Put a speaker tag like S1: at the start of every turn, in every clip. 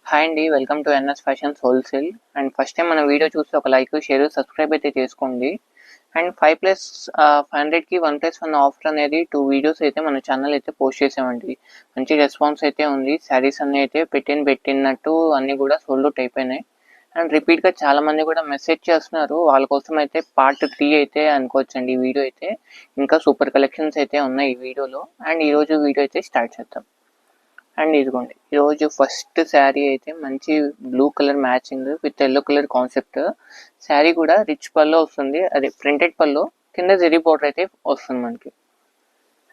S1: Hi అండి, welcome to NS fashions wholesale. And first time మన video చూస్తే ఒక లైక్ షేర్ సబ్స్క్రైబ్ అయితే చేసుకోండి. అండ్ 500కి 1+1 ఆఫర్ అనేది 2 వీడియోస్ అయితే మన ఛానల్ అయితే పోస్ట్ చేసామండి. మంచి రెస్పాన్స్ అయితే ఉంది. శారీస్ అన్నీ అయితే పెట్టినట్టు అన్నీ కూడా సోల్డ్ అవుట్ అయిపోయినాయి. అండ్ రిపీట్గా చాలామంది కూడా మెసేజ్ చేస్తున్నారు. వాళ్ళ కోసం అయితే పార్ట్ 3 అయితే అనుకోవచ్చండి. ఈ వీడియో అయితే ఇంకా సూపర్ కలెక్షన్స్ అయితే ఉన్నాయి ఈ వీడియోలో. అండ్ ఈరోజు వీడియో అయితే స్టార్ట్ చేద్దాం. అండ్ ఇదిగోండి, ఈరోజు ఫస్ట్ శారీ అయితే మంచి blue colour matching with yellow colour concept sari కూడా రిచ్ పల్లో వస్తుంది. అది ప్రింటెడ్ పల్లో కింద జరీ బోర్డర్ అయితే వస్తుంది మనకి.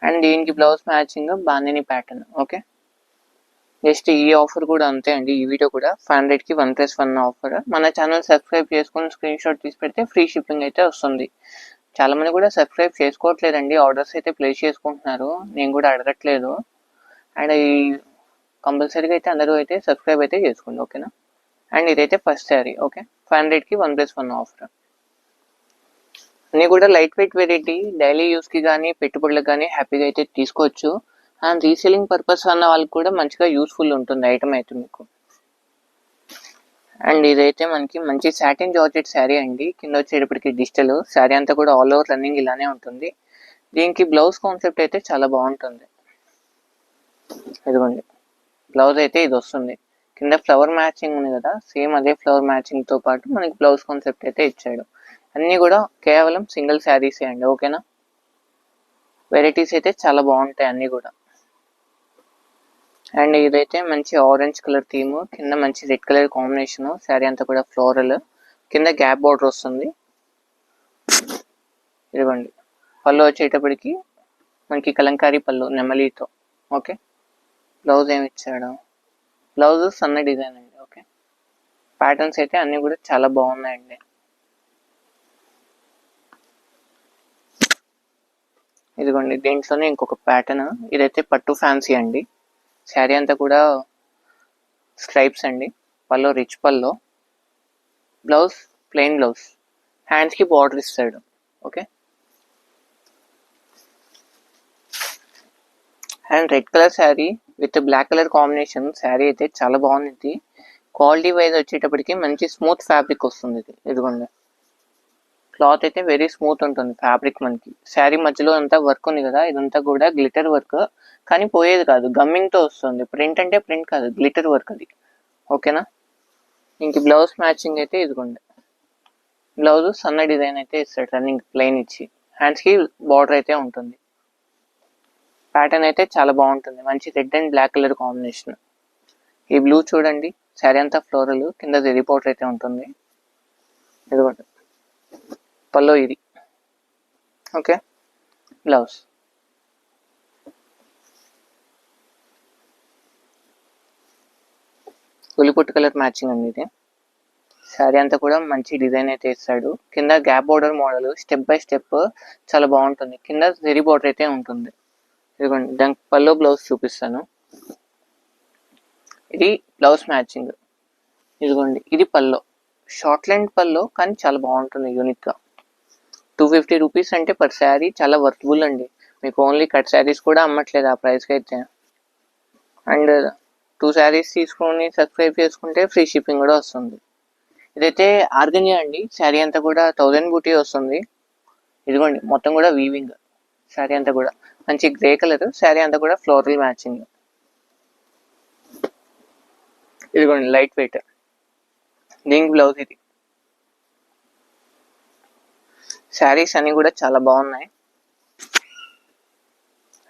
S1: అండ్ దీనికి blouse matching bandhani pattern. Okay, just ఈ ఆఫర్ కూడా అంతే అండి. ఈ వీడియో కూడా 500కి 1+1 ఆఫర్. మన ఛానల్ సబ్స్క్రైబ్ చేసుకొని స్క్రీన్ షాట్ తీసి పెడితే ఫ్రీ షిప్పింగ్ అయితే వస్తుంది. చాలా మంది కూడా సబ్స్క్రైబ్ చేసుకోవట్లేదండి, ఆర్డర్స్ అయితే ప్లేస్ చేసుకుంటున్నారు. నేను కూడా అడగట్లేదు. అండ్ ఈ కంపల్సరీగా అయితే అందరూ అయితే సబ్స్క్రైబ్ అయితే చేసుకోండి, ఓకేనా. అండ్ ఇదైతే ఫస్ట్ శారీ. ఓకే, 500కి 1+1 ఆఫర్. అన్నీ కూడా లైట్ వెయిట్ వెరైటీ, డైలీ యూస్కి కానీ పెట్టుబడులకు కానీ హ్యాపీగా అయితే తీసుకోవచ్చు. అండ్ రీసేలింగ్ పర్పస్ అన్న వాళ్ళకి కూడా మంచిగా యూస్ఫుల్ ఉంటుంది ఐటమ్ అయితే మీకు. అండ్ ఇదైతే మనకి మంచి సాటిన్ జార్జెట్ శారీ అండి. కింద వచ్చేటప్పటికి డిజిటల్ శారీ అంతా కూడా ఆల్ ఓవర్ రన్నింగ్ ఇలానే ఉంటుంది. దీనికి బ్లౌజ్ కాన్సెప్ట్ అయితే చాలా బాగుంటుంది. ఇదిగోండి, బ్లౌజ్ అయితే ఇది వస్తుంది. కింద ఫ్లవర్ మ్యాచింగ్ ఉంది కదా, సేమ్ అదే ఫ్లవర్ మ్యాచింగ్తో పాటు మనకి బ్లౌజ్ కాన్సెప్ట్ అయితే ఇచ్చాడు. అన్నీ కూడా కేవలం సింగిల్ శారీసే అండి, ఓకేనా. వెరైటీస్ అయితే చాలా బాగుంటాయి అన్నీ కూడా. అండ్ ఇదైతే మంచి ఆరెంజ్ కలర్ థీమ్, కింద మంచి రెడ్ కలర్ కాంబినేషన్, శారీ అంతా కూడా ఫ్లోరల్, కింద గ్యాప్ బార్డర్ వస్తుంది. ఇదిగోండి, పళ్ళు వచ్చేటప్పటికి మనకి కలంకారీ పళ్ళు నెమలితో. ఓకే, బ్లౌజ్ ఏమి ఇచ్చాడు, బ్లౌజ్ సన్న డిజైన్ అండి. ఓకే, ప్యాటర్న్స్ అయితే అన్నీ కూడా చాలా బాగున్నాయండి. ఇదిగోండి, దీంట్లోనే ఇంకొక ప్యాటర్న్. ఇదైతే పట్టు ఫ్యాన్సీ అండి. శారీ అంతా కూడా స్ట్రైప్స్ అండి. Pallu rich pallu, blouse plain blouse, హ్యాండ్స్కి బార్డర్ ఇస్తాడు. Okay, and red colour sari with black colour combination sari అయితే చాలా బాగుంది. క్వాలిటీ వైజ్ వచ్చేటప్పటికి మంచి స్మూత్ ఫ్యాబ్రిక్ వస్తుంది. ఇదిగోండి, క్లాత్ అయితే వెరీ స్మూత్ ఉంటుంది ఫ్యాబ్రిక్. మనకి శారీ మధ్యలో అంతా వర్క్ ఉంది కదా, ఇదంతా కూడా గ్లిటర్ వర్క్, కానీ పోయేది కాదు, గమ్మింగ్తో వస్తుంది. ప్రింట్ అంటే ప్రింట్ కాదు, గ్లిటర్ వర్క్ అది, ఓకేనా. ఇంక బ్లౌజ్ మ్యాచింగ్ అయితే ఇదిగోండి, బ్లౌజ్ సన్న డిజైన్ అయితే ఇస్తాడు రన్నింగ్ ప్లెయిన్ ఇచ్చి, హ్యాండ్స్కి బార్డర్ అయితే ఉంటుంది. ప్యాటర్న్ అయితే చాలా బాగుంటుంది, మంచి red and black colour combination. ఈ బ్లూ చూడండి, శారీ అంతా ఫ్లోరల్, కింద జరీ బార్డర్ అయితే ఉంటుంది. ఇదిగోండి పల్లో ఇది. ఓకే, బ్లౌజ్ ఉల్లిపుట్టు కలర్ మ్యాచింగ్ అండి ఇది. శారీ అంతా కూడా మంచి డిజైన్ అయితే ఇస్తాడు. కింద gap border model, step by step చాలా బాగుంటుంది. కింద జరీ బార్డర్ అయితే ఉంటుంది. ఇదిగోండి, దానికి పల్లో బ్లౌజ్ చూపిస్తాను. ఇది బ్లౌజ్ మ్యాచింగ్. ఇదిగోండి, ఇది పల్లో, షార్ట్ లెంత్ పల్లో, కానీ చాలా బాగుంటుంది యూనిక్గా. 250 రూపీస్ అంటే పర్ శారీ చాలా వర్తబుల్ అండి. మీకు ఓన్లీ కట్ శారీస్ కూడా అమ్మట్లేదు ఆ ప్రైస్కి అయితే. అండ్ 2 శారీస్ తీసుకొని సబ్స్క్రైబ్ చేసుకుంటే ఫ్రీ షిప్పింగ్ కూడా వస్తుంది. ఇదైతే ఆర్గంజా అండి. శారీ అంతా కూడా 1000 బూటీ వస్తుంది. ఇదిగోండి, మొత్తం కూడా వీవింగ్. శారీ అంతా కూడా మంచి గ్రే కలర్, శారీ అంతా కూడా ఫ్లోరల్ మ్యాచింగ్. ఇదిగోండి లైట్ వెయిట్, దీనికి బ్లౌజ్ ఇది. శారీస్ అన్నీ కూడా చాలా బాగున్నాయి.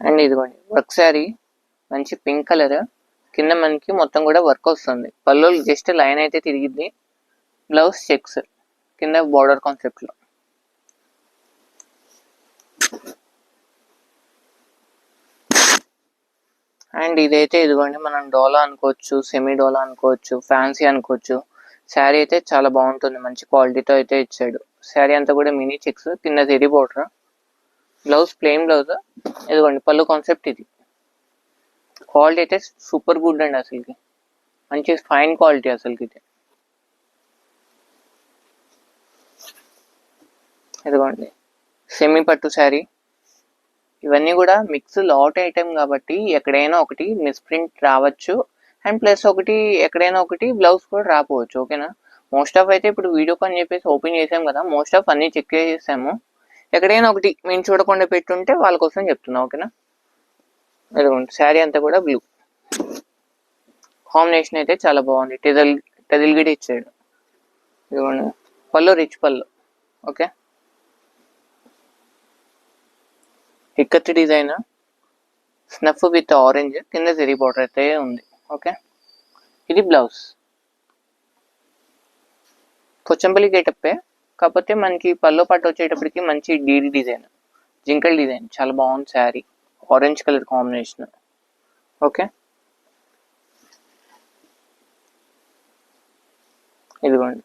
S1: అండ్ ఇదిగోండి వర్క్ శారీ, మంచి పింక్ కలర్, కింద మనకి మొత్తం కూడా వర్క్ వస్తుంది. పళ్ళు జస్ట్ లైన్ అయితే తిరిగిద్ది. బ్లౌజ్ చెక్స్, కింద బార్డర్ కాన్సెప్ట్లో. అండ్ ఇదైతే ఇదిగోండి, మనం డోలా అనుకోవచ్చు, సెమీ డోలా అనుకోవచ్చు, ఫ్యాన్సీ అనుకోవచ్చు. శారీ అయితే చాలా బాగుంటుంది, మంచి క్వాలిటీతో అయితే ఇచ్చాడు. శారీ అంతా కూడా మినీ చెక్స్, కింద zari border, blouse plain blouse. ఇదిగోండి పళ్ళు కాన్సెప్ట్ ఇది. క్వాలిటీ అయితే సూపర్ గుడ్ అండి, అసలుకి మంచి ఫైన్ క్వాలిటీ అసలుకి ఇది. ఇదిగోండి సెమీ పట్టు శారీ. ఇవన్నీ కూడా మిక్స్ లాట్ ఐటమ్ కాబట్టి ఎక్కడైనా ఒకటి మిస్ప్రింట్ రావచ్చు. అండ్ ప్లస్ ఒకటి ఎక్కడైనా ఒకటి బ్లౌజ్ కూడా రాపోవచ్చు. ఓకేనా. మోస్ట్ ఆఫ్ అయితే ఇప్పుడు వీడియో కాల్ చెప్పేసి ఓపెన్ చేసాం కదా, మోస్ట్ ఆఫ్ అన్ని చెక్ చేసాము. ఎక్కడైనా ఒకటి మేము చూడకుండా పెట్టుంటే వాళ్ళ కోసం చెప్తున్నా. ఓకేనా. ఇదిగోండి శారీ అంతా కూడా బ్లూ కాంబినేషన్ అయితే చాలా బాగుంది. టెజల్ గిడి ఇచ్చాడు. ఇదిగోండి పళ్ళు రిచ్ పళ్ళు. Okay, ikat design snuff with orange కింద జరీ బార్డర్ అయితే ఉంది. ఓకే, ఇది బ్లౌజ్. కొచ్చంపల్లి గేటప్పే, కాకపోతే మనకి పళ్ళు పాటు వచ్చేటప్పటికి మంచి డీడీ డిజైన్, జింకల్ డిజైన్ చాలా బాగుంది sari. Orange colour combination. Okay, ఇదిగోండి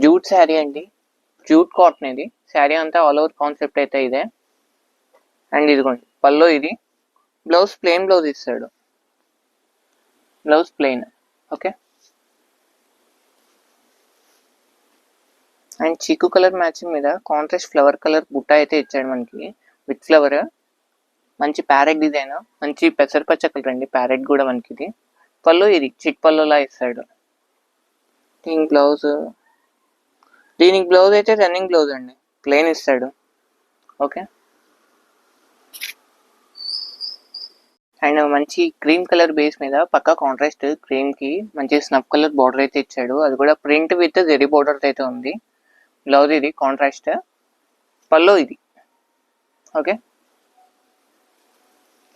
S1: జూట్ శారీ అండి, జూట్ కాటన్ ఇది. శారీ అంతా ఆల్ ఓవర్ కాన్సెప్ట్ అయితే ఇదే. అండ్ ఇదిగోండి పళ్ళు, ఇది బ్లౌజ్ ప్లెయిన్ బ్లౌజ్ ఇస్తాడు. Blouse plain. ఓకే, అండ్ చీకు కలర్ మ్యాచింగ్ మీద కాంట్రాస్ట్ ఫ్లవర్ కలర్ బుట్ట అయితే ఇచ్చాడు మనకి విత్ ఫ్లవర్. మంచి ప్యారెట్ డిజైన్, మంచి పెసరపచ్చ కలర్ అండి ప్యారెట్ కూడా మనకి. ఇది పళ్ళు, ఇది చిట్ పళ్ళులా ఇస్తాడు. దీనికి బ్లౌజ్ అయితే రన్నింగ్ బ్లౌజ్ అండి, ప్లెయిన్ ఇస్తాడు. ఓకే, అండ్ మంచి క్రీమ్ కలర్ బేస్ మీద పక్కా కాంట్రాస్ట్ క్రీమ్ కి మంచి స్నఫ్ కలర్ బార్డర్ అయితే ఇచ్చాడు. అది కూడా ప్రింట్ విత్ జెరీ బార్డర్ అయితే ఉంది. బ్లౌజ్ ఇది కాంట్రాస్ట్, పళ్ళు ఇది. ఓకే,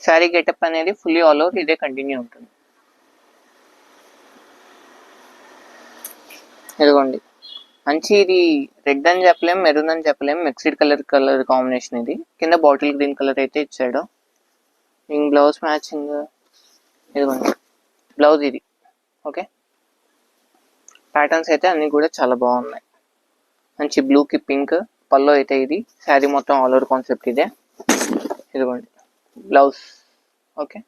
S1: శారీ గెటప్ అనేది ఫుల్లీ ఆల్ ఓవర్ ఇదే కంటిన్యూ ఉంటుంది. ఇదిగోండి మంచి, ఇది రెడ్ అని చెప్పలేం, మెరూన్ అని చెప్పలేం, మిక్స్డ్ కలర్ కాంబినేషన్. ఇది కింద బాటిల్ గ్రీన్ కలర్ అయితే ఇచ్చాడు. బ్లౌజ్ మ్యాచింగ్ ఇదిగోండి బ్లౌజ్ ఇది. ఓకే, ప్యాటర్న్స్ అయితే అన్ని కూడా చాలా బాగున్నాయి. మంచి బ్లూకి పింక్ పళ్ళు అయితే ఇది. శారీ మొత్తం ఆల్ ఓవర్ కాన్సెప్ట్ ఇదే. ఇదిగోండి blouse. Okay,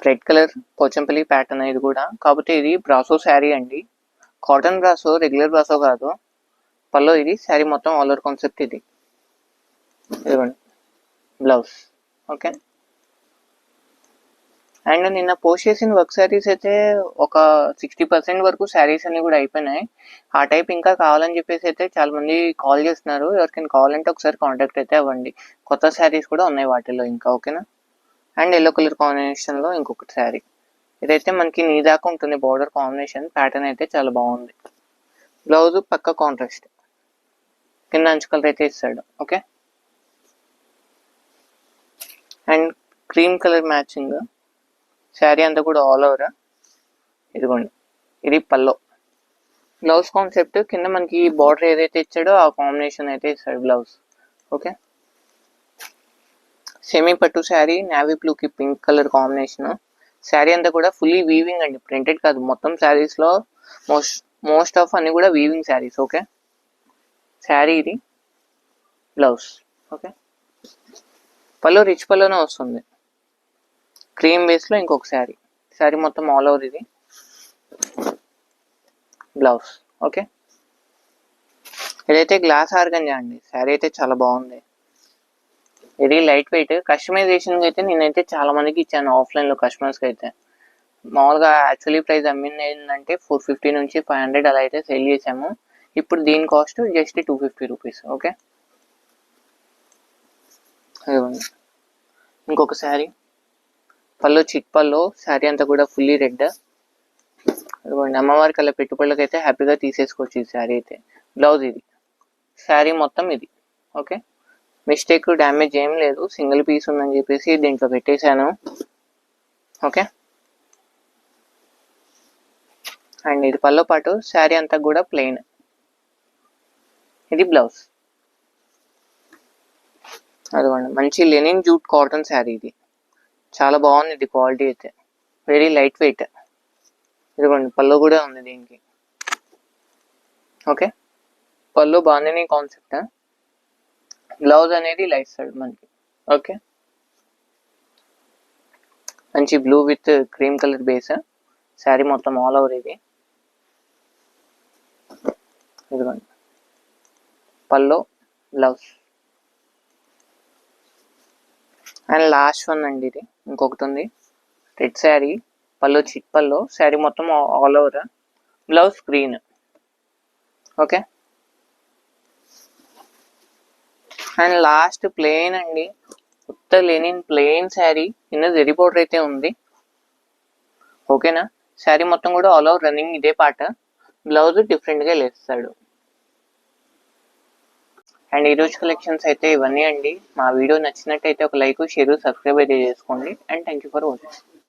S1: red colour Pochampally pattern ఇది కూడా, కాకపోతే ఇది బ్రాసో శారీ అండి, కాటన్ బ్రాసో, రెగ్యులర్ బ్రాసో కాదు. పళ్ళు ఇది, శారీ మొత్తం ఆల్ ఓవర్ కాన్సెప్ట్ ఇది. ఇదిగోండి బ్లౌజ్. ఓకే, అండ్ నిన్న పోస్ట్ చేసిన వర్క్ శారీస్ అయితే ఒక 60% వరకు శారీస్ అన్ని కూడా అయిపోయినాయి. ఆ టైప్ ఇంకా కావాలని చెప్పేసి అయితే చాలా మంది కాల్ చేస్తున్నారు. ఎవరికైనా కావాలంటే ఒకసారి కాంటాక్ట్ అయితే అవ్వండి. కొత్త శారీస్ కూడా ఉన్నాయి వాటిలో ఇంకా. ఓకేనా. అండ్ ఎల్లో కలర్ కాంబినేషన్ లో ఇంకొకటి శారీ. ఇదైతే మనకి నీ దాకా ఉంటుంది బార్డర్ కాంబినేషన్. ప్యాటర్న్ అయితే చాలా బాగుంది. బ్లౌజ్ పక్క కాంట్రాస్ట్, కింద అంచు కలర్ అయితే ఇస్తాడు. Okay, and cream colour matching sari అంతా కూడా ఆల్ ఓవర్. ఇదిగోండి ఇది పల్లో. బ్లౌజ్ కాన్సెప్ట్ కింద మనకి బార్డర్ ఏదైతే ఇచ్చాడో ఆ కాంబినేషన్ అయితే ఇస్తాడు బ్లౌజ్. ఓకే, సెమీ పట్టు శారీ, నేవీ బ్లూకి పింక్ కలర్ కాంబినేషన్. శారీ అంతా కూడా ఫుల్లీ వీవింగ్ అండి, ప్రింటెడ్ కాదు. మొత్తం శారీస్ లో మోస్ట్ ఆఫ్ అన్ని కూడా వీవింగ్ శారీస్. ఓకే, శారీ ఇది బ్లౌజ్. ఓకే, పళ్ళు రిచ్ పళ్ళునే వస్తుంది, క్రీమ్ బేస్ లో ఇంకొక శారీ. శారీ మొత్తం ఆల్ ఓవర్ ఇది బ్లౌజ్. ఓకే, ఇదైతే గ్లాస్ ఆర్గంజా అండి. శారీ అయితే చాలా బాగుంది, వెరీ లైట్ వెయిట్. కస్టమైజేషన్ అయితే నేనైతే చాలా మందికి ఇచ్చాను ఆఫ్లైన్ లో కస్టమర్స్కి అయితే. మామూలుగా యాక్చువల్లీ ప్రైస్ అమ్మింది ఏంటంటే 450 నుంచి 500 అలా అయితే సేల్ చేసాము. ఇప్పుడు దీని కాస్ట్ జస్ట్ 250 రూపీస్. ఓకే, ఇంకొక శారీ, పళ్ళు చిట్ పళ్ళు, శారీ అంతా కూడా ఫుల్లీ రెడ్. అదిగోండి అమ్మవారికి అలా పెట్టుబడులకు అయితే హ్యాపీగా తీసేసుకోవచ్చు ఈ శారీ అయితే. బ్లౌజ్ ఇది, శారీ మొత్తం ఇది. ఓకే, మిస్టేక్ డ్యామేజ్ ఏం లేదు, సింగిల్ పీస్ ఉందని చెప్పేసి దీంట్లో పెట్టేశాను. ఓకే, అండ్ ఇది పళ్ళు పాటు, శారీ అంతా కూడా ప్లెయిన్. ఇది బ్లౌజ్. అదిగోండి మంచి లెనిన్ జూట్ కాటన్ శారీ ఇది, చాలా బాగుంది ఇది క్వాలిటీ అయితే, వెరీ లైట్ వెయిట్. ఇదిగోండి పళ్ళు కూడా ఉంది దీనికి. ఓకే, పళ్ళు బాగుంది కాన్సెప్ట్. బ్లౌజ్ అనేది ఇలా ఇస్తాడు మనకి. ఓకే, మంచి blue with cream colour base, sari మొత్తం ఆల్ ఓవర్ ఇది. ఇదిగోండి పళ్ళు, బ్లౌజ్. అండ్ లాస్ట్ వన్ అండి, ఇది ఇంకొకటి ఉంది. రెడ్ శారీ, పళ్ళు చిట్ పళ్ళు, శారీ మొత్తం all over, blouse green. Okay, and last plain అండి, ఉత్త లెనిన్ ప్లెయిన్ శారీ, కింద జరీ బోర్డర్ అయితే ఉంది. ఓకేనా, శారీ మొత్తం కూడా ఆల్ ఓవర్ రన్నింగ్ ఇదే పార్ట్, బ్లౌజ్ డిఫరెంట్గా లేస్తాడు. అండ్ ఈరోజు కలెక్షన్స్ అయితే ఇవన్నీ అండి. మా వీడియో నచ్చినట్టయితే ఒక లైక్, షేర్, సబ్స్క్రైబ్ అయితే చేసుకోండి. And thank you for watching.